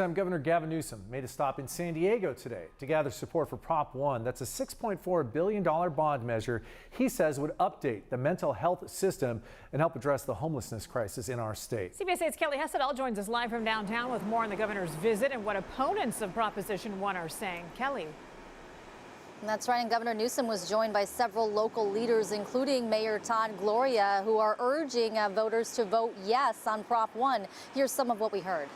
Governor Gavin Newsom made a stop in San Diego today to gather support for Prop 1. That's a $6.4 billion bond measure he says would update the mental health system and help address the homelessness crisis in our state. CBS 8's Kelly Hessedall joins us live from downtown with more on the governor's visit and what opponents of Proposition 1 are saying. Kelly. That's right, and Governor Newsom was joined by several local leaders, including Mayor Todd Gloria, who are urging voters to vote yes on Prop 1. Here's some of what we heard.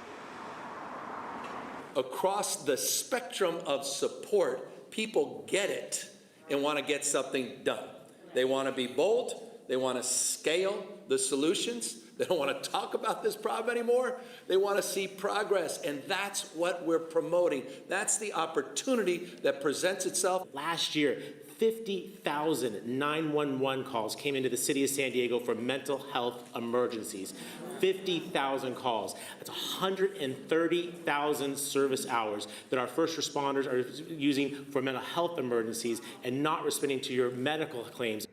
Across the spectrum of support, people get it and want to get something done. They want to be bold. They want to scale the solutions. They don't want to talk about this problem anymore. They want to see progress, and that's what we're promoting. That's the opportunity that presents itself. Last year, 50,000 911 calls came into the city of San Diego for mental health emergencies. 50,000 calls. That's 130,000 service hours that our first responders are using for mental health emergencies and not responding to your medical claims.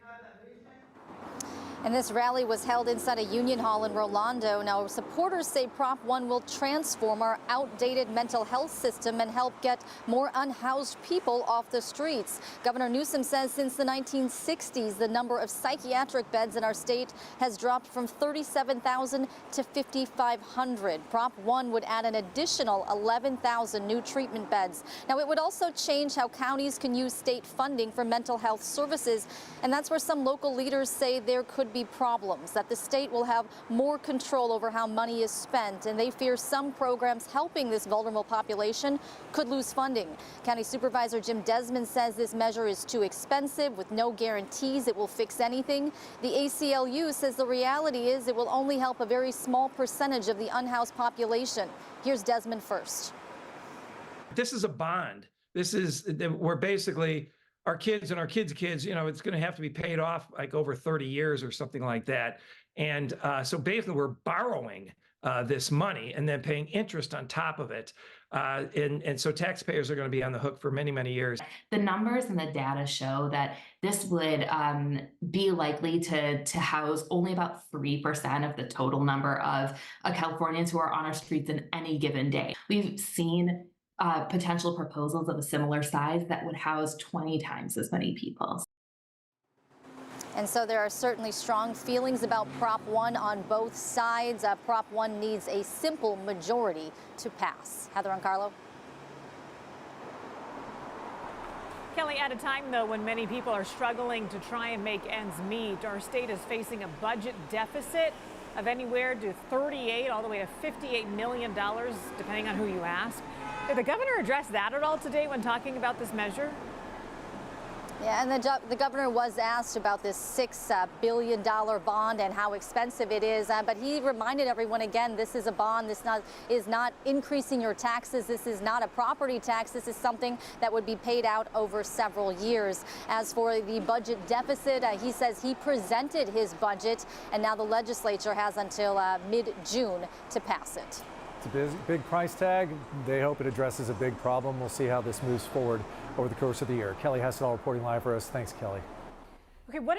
And this rally was held inside a union hall in Rolando. Now, supporters say Prop 1 will transform our outdated mental health system and help get more unhoused people off the streets. Governor Newsom says since the 1960s, the number of psychiatric beds in our state has dropped from 37,000 to 5,500. Prop 1 would add an additional 11,000 new treatment beds. Now, it would also change how counties can use state funding for mental health services. And that's where some local leaders say there could be problems, that the state will have more control over how money is spent, and they fear some programs helping this vulnerable population could lose funding. County Supervisor Jim Desmond says this measure is too expensive with no guarantees it will fix anything. The ACLU says the reality is it will only help a very small percentage of the unhoused population. Here's Desmond first. This is a bond. We're basically our kids and our kids' kids, it's going to have to be paid off like over 30 years or something like that. And so basically we're borrowing this money and then paying interest on top of it. And so taxpayers are going to be on the hook for many, many years. The numbers and the data show that this would be likely to house only about 3% of the total number of Californians who are on our streets in any given day. We've seen potential proposals of a similar size that would house 20 times as many people. And so there are certainly strong feelings about Prop 1 on both sides. Prop 1 needs a simple majority to pass. Heather and Carlo. Kelly, at a time, though, when many people are struggling to try and make ends meet, our state is facing a budget deficit of anywhere to $38 all the way to $58 million, depending on who you ask. Did the governor address that at all today when talking about this measure? Yeah, and the governor was asked about this $6 billion bond and how expensive it is. But he reminded everyone again, this is a bond. This is not increasing your taxes. This is not a property tax. This is something that would be paid out over several years. As for the budget deficit, he says he presented his budget, and now the legislature has until mid-June to pass it. It's a big price tag. They hope it addresses a big problem. We'll see how this moves forward over the course of the year. Kelly Hessedall reporting live for us. Thanks, Kelly. Okay, what